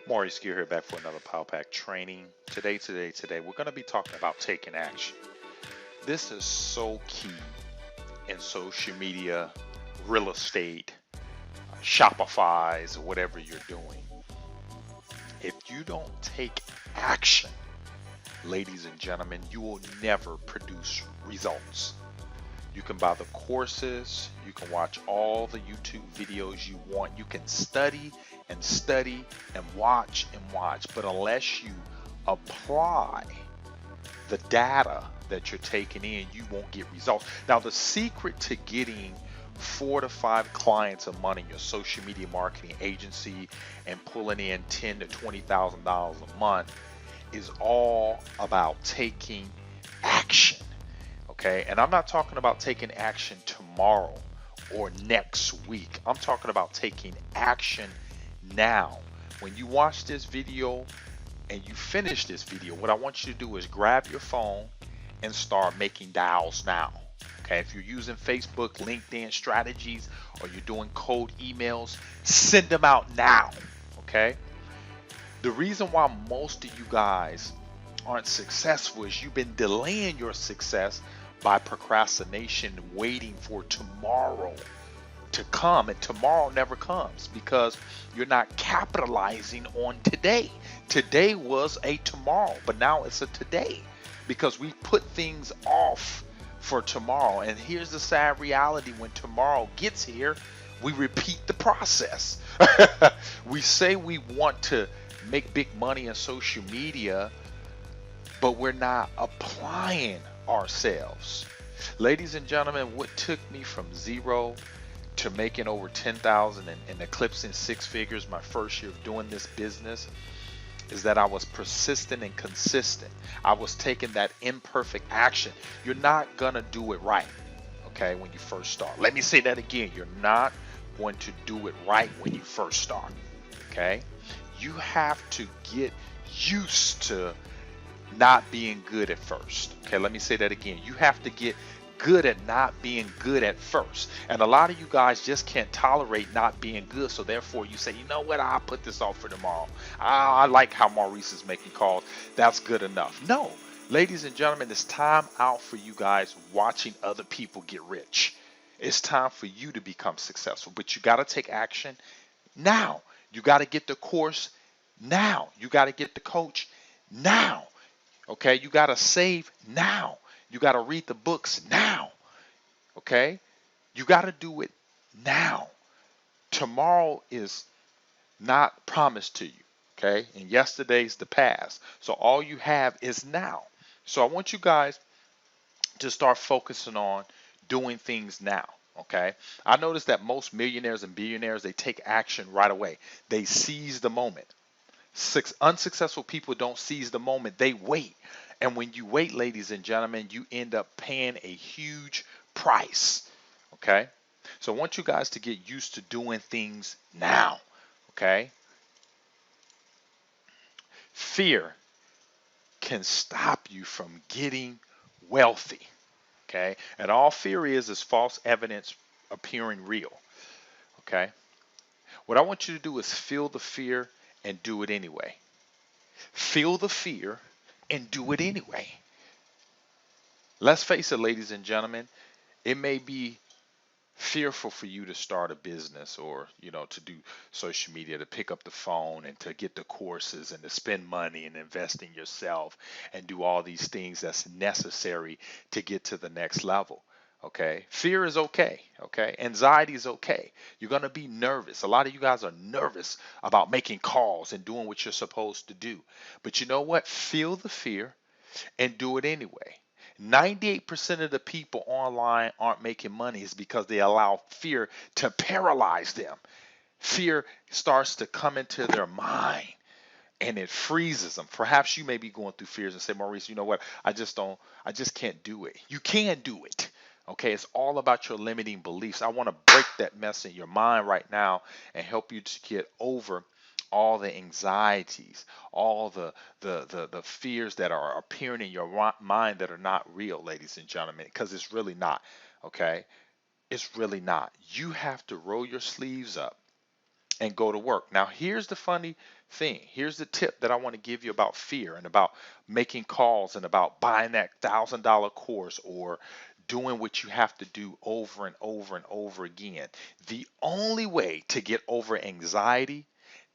Maurice here back for another Power Pack training. Today, we're going to be talking about taking action. This is so key in social media, real estate, Shopify's, or whatever you're doing. If you don't take action, ladies and gentlemen, you will never produce results. You can buy the courses, you can watch all the YouTube videos you want, you can study and study and watch, but unless you apply the data that you're taking in, you won't get results. Now, the secret to getting 4 to 5 clients a month in your social media marketing agency and pulling in $10,000 to $20,000 a month is all about taking action. Okay, and I'm not talking about taking action tomorrow or next week. I'm talking about taking action now. When you watch this video and you finish this video, what I want you to do is grab your phone and start making dials now. Okay, if you're using Facebook, LinkedIn strategies, or you're doing cold emails, send them out now. Okay, the reason why most of you guys aren't successful is you've been delaying your success by procrastination, waiting for tomorrow to come, and tomorrow never comes because you're not capitalizing on today. Today was a tomorrow, but now it's a today because we put things off for tomorrow. And here's the sad reality: when tomorrow gets here, we repeat the process. We say we want to make big money in social media, but we're not applying ourselves. Ladies and gentlemen, what took me from zero to making over 10,000 and eclipsing 6 figures my first year of doing this business is that I was persistent and consistent. I was taking that imperfect action. You're not gonna do it right, okay, when you first start. Let me say that again. You're not going to do it right when you first start, okay? You have to get used to not being good at first. Okay, let me say that again. You have to get good at not being good at first. And a lot of you guys just can't tolerate not being good. So therefore you say, you know what, I'll put this off for tomorrow. I like how Maurice is making calls. That's good enough. No, ladies and gentlemen, it's time out for you guys watching other people get rich. It's time for you to become successful. But you got to take action now. You got to get the course now. You got to get the coach now. Okay, you got to save now. You got to read the books now. Okay, you got to do it now. Tomorrow is not promised to you. Okay, and yesterday's the past. So all you have is now. So I want you guys to start focusing on doing things now. Okay, I noticed that most millionaires and billionaires, they take action right away. They seize the moment. Unsuccessful people don't seize the moment, they wait. And when you wait, ladies and gentlemen, you end up paying a huge price. Okay, so I want you guys to get used to doing things now. Okay, fear can stop you from getting wealthy. Okay, and all fear is false evidence appearing real. Okay, what I want you to do is feel the fear and do it anyway. Feel the fear and do it anyway. Let's face it, ladies and gentlemen, it may be fearful for you to start a business, or to do social media, to pick up the phone and to get the courses and to spend money and invest in yourself and do all these things that's necessary to get to the next level. Okay, fear is okay. Okay, anxiety is okay. You're going to be nervous. A lot of you guys are nervous about making calls and doing what you're supposed to do, but you know what, feel the fear and do it anyway. 98% of the people online aren't making money is because they allow fear to paralyze them. Fear starts to come into their mind and it freezes them. Perhaps you may be going through fears and say, Maurice, you know what? I just can't do it. You can do it. Okay, it's all about your limiting beliefs. I want to break that mess in your mind right now and help you to get over all the anxieties, all the fears that are appearing in your mind that are not real, ladies and gentlemen, because it's really not. Okay, it's really not. You have to roll your sleeves up and go to work. Now, here's the funny thing. Here's the tip that I want to give you about fear and about making calls and about buying that $1,000 course or doing what you have to do over and over and over again. The only way to get over anxiety,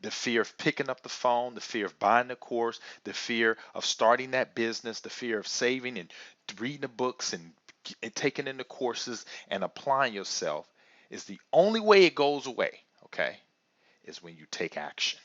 the fear of picking up the phone, the fear of buying the course, the fear of starting that business, the fear of saving and reading the books and taking in the courses and applying yourself, is the only way it goes away, okay, is when you take action.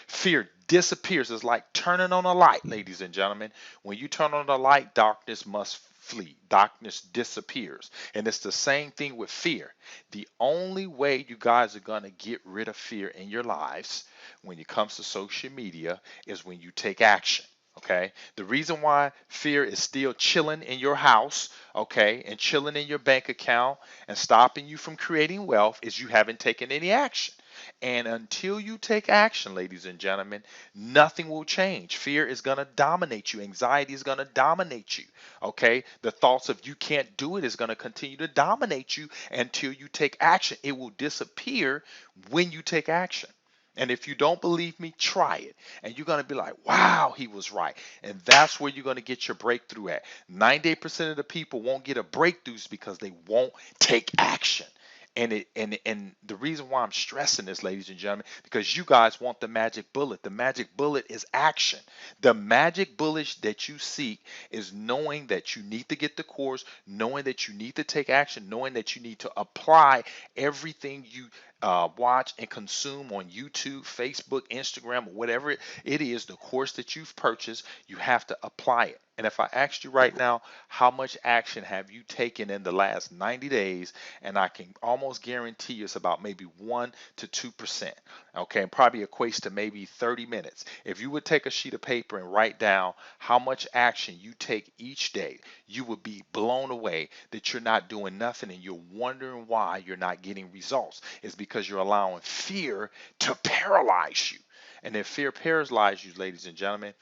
Fear disappears. It's like turning on a light, ladies and gentlemen. When you turn on the light, darkness must flee. Darkness disappears. And it's the same thing with fear. The only way you guys are going to get rid of fear in your lives when it comes to social media is when you take action. Okay. The reason why fear is still chilling in your house, okay, and chilling in your bank account and stopping you from creating wealth is you haven't taken any action. And until you take action, ladies and gentlemen, nothing will change. Fear is going to dominate you. Anxiety is going to dominate you. Okay? The thoughts of you can't do it is going to continue to dominate you until you take action. It will disappear when you take action. And if you don't believe me, try it. And you're going to be like, wow, he was right. And that's where you're going to get your breakthrough at. 98% of the people won't get a breakthrough because they won't take action. And the reason why I'm stressing this, ladies and gentlemen, because you guys want the magic bullet. The magic bullet is action. The magic bullet that you seek is knowing that you need to get the course, knowing that you need to take action, knowing that you need to apply everything you watch and consume on YouTube, Facebook, Instagram, or whatever it is, the course that you've purchased, you have to apply it. And if I asked you right now, how much action have you taken in the last 90 days? And I can almost guarantee you it's about maybe 1 to 2%. Okay, and probably equates to maybe 30 minutes. If you would take a sheet of paper and write down how much action you take each day, you would be blown away that you're not doing nothing and you're wondering why you're not getting results. It's because you're allowing fear to paralyze you. And if fear paralyzes you, ladies and gentlemen,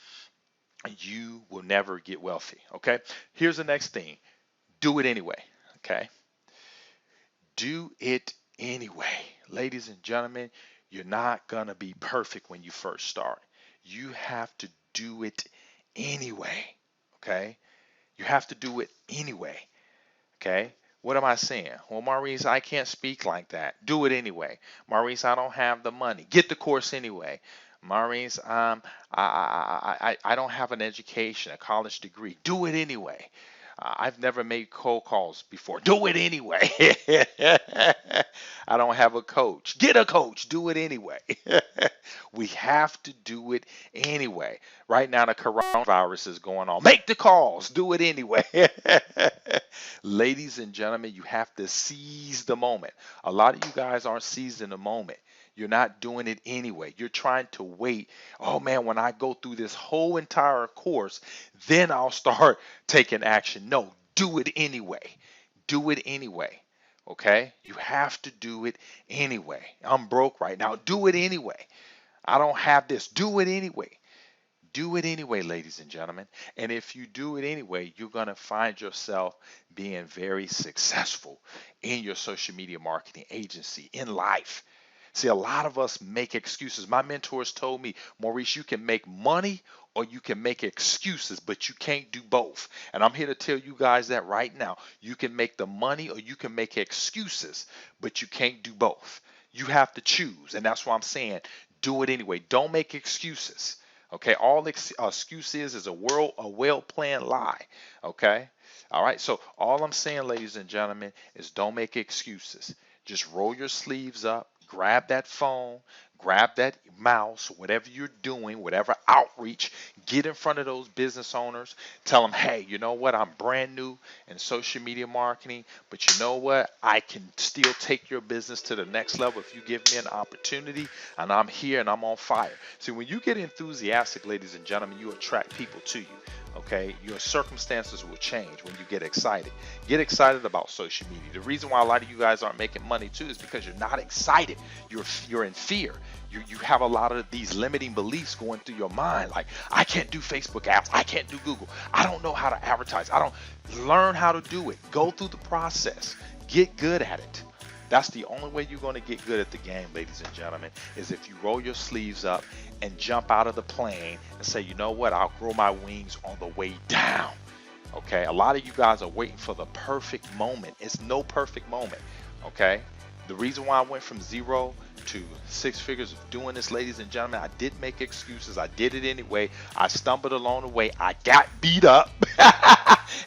you will never get wealthy. Okay. Here's the next thing. Do it anyway. Okay. Do it anyway. Ladies and gentlemen, you're not going to be perfect when you first start. You have to do it anyway. Okay. You have to do it anyway. Okay. What am I saying? Well, Maurice, I can't speak like that. Do it anyway. Maurice, I don't have the money. Get the course anyway. Maurice, I don't have an education, a college degree. Do it anyway. I've never made cold calls before. Do it anyway. I don't have a coach. Get a coach. Do it anyway. We have to do it anyway. Right now, the coronavirus is going on. Make the calls. Do it anyway. Ladies and gentlemen, you have to seize the moment. A lot of you guys aren't seizing the moment. You're not doing it anyway. You're trying to wait. Oh man, when I go through this whole entire course, then I'll start taking action. No, do it anyway. Do it anyway. Okay? You have to do it anyway. I'm broke right now. Do it anyway. I don't have this. Do it anyway. Do it anyway, ladies and gentlemen. And if you do it anyway, you're going to find yourself being very successful in your social media marketing agency, in life. See, a lot of us make excuses. My mentors told me, Maurice, you can make money or you can make excuses, but you can't do both. And I'm here to tell you guys that right now. You can make the money or you can make excuses, but you can't do both. You have to choose. And that's why I'm saying do it anyway. Don't make excuses. Okay, all excuses is a well-planned lie. Okay, all right. So all I'm saying, ladies and gentlemen, is don't make excuses. Just roll your sleeves up, grab that phone, grab that mouse, whatever you're doing, whatever outreach, get in front of those business owners, tell them, hey, you know what? I'm brand new in social media marketing, but you know what? I can still take your business to the next level if you give me an opportunity, and I'm here and I'm on fire. See, when you get enthusiastic, ladies and gentlemen, you attract people to you. Okay, your circumstances will change when you get excited. Get excited about social media. The reason why a lot of you guys aren't making money too is because you're not excited. You're in fear. You have a lot of these limiting beliefs going through your mind, like I can't do Facebook ads, I can't do Google, I don't know how to advertise, I don't learn how to do it. Go through the process, get good at it. That's the only way you're going to get good at the game, ladies and gentlemen, is if you roll your sleeves up and jump out of the plane and say, you know what, I'll grow my wings on the way down. Okay, a lot of you guys are waiting for the perfect moment. It's no perfect moment. Okay, the reason why I went from 0 to 6 figures of doing this, ladies and gentlemen, I didn't make excuses. I did it anyway. I stumbled along the way. I got beat up,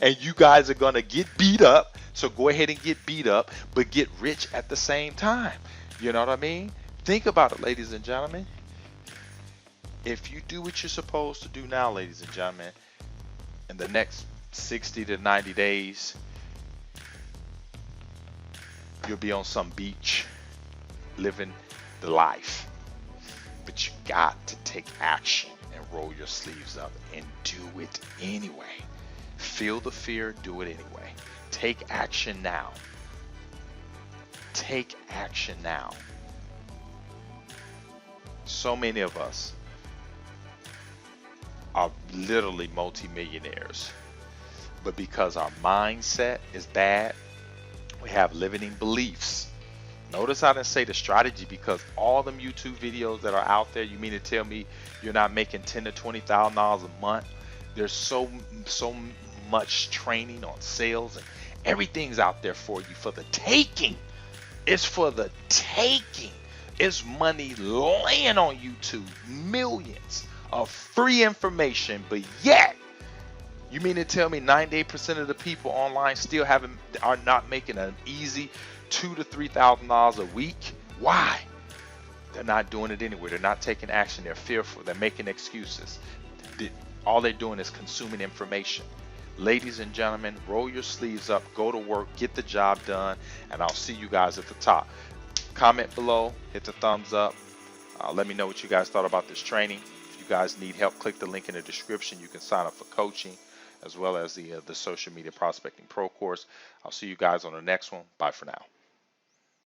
and you guys are gonna get beat up. So go ahead and get beat up, but get rich at the same time. You know what I mean? Think about it, ladies and gentlemen. If you do what you're supposed to do now, ladies and gentlemen, in the next 60 to 90 days, you'll be on some beach living the life. But you got to take action and roll your sleeves up and do it anyway. Feel the fear, do it anyway. Take action now. Take action now. So many of us are literally multimillionaires, but because our mindset is bad, we have limiting beliefs. Notice I didn't say the strategy, because all them YouTube videos that are out there, you mean to tell me you're not making $10,000 to $20,000 a month? There's so much training on sales, and everything's out there for you for the taking. It's for the taking. It's money laying on YouTube, millions of free information, but yet you mean to tell me 98% of the people online still are not making an easy $2,000 to $3,000 a week? Why? They're not doing it anywhere. They're not taking action. They're fearful. They're making excuses. All they're doing is consuming information. Ladies and gentlemen, roll your sleeves up, go to work, get the job done, and I'll see you guys at the top. Comment below, hit the thumbs up. Let me know what you guys thought about this training. If you guys need help, click the link in the description. You can sign up for coaching as well as the social media prospecting pro course. I'll see you guys on the next one. Bye for now.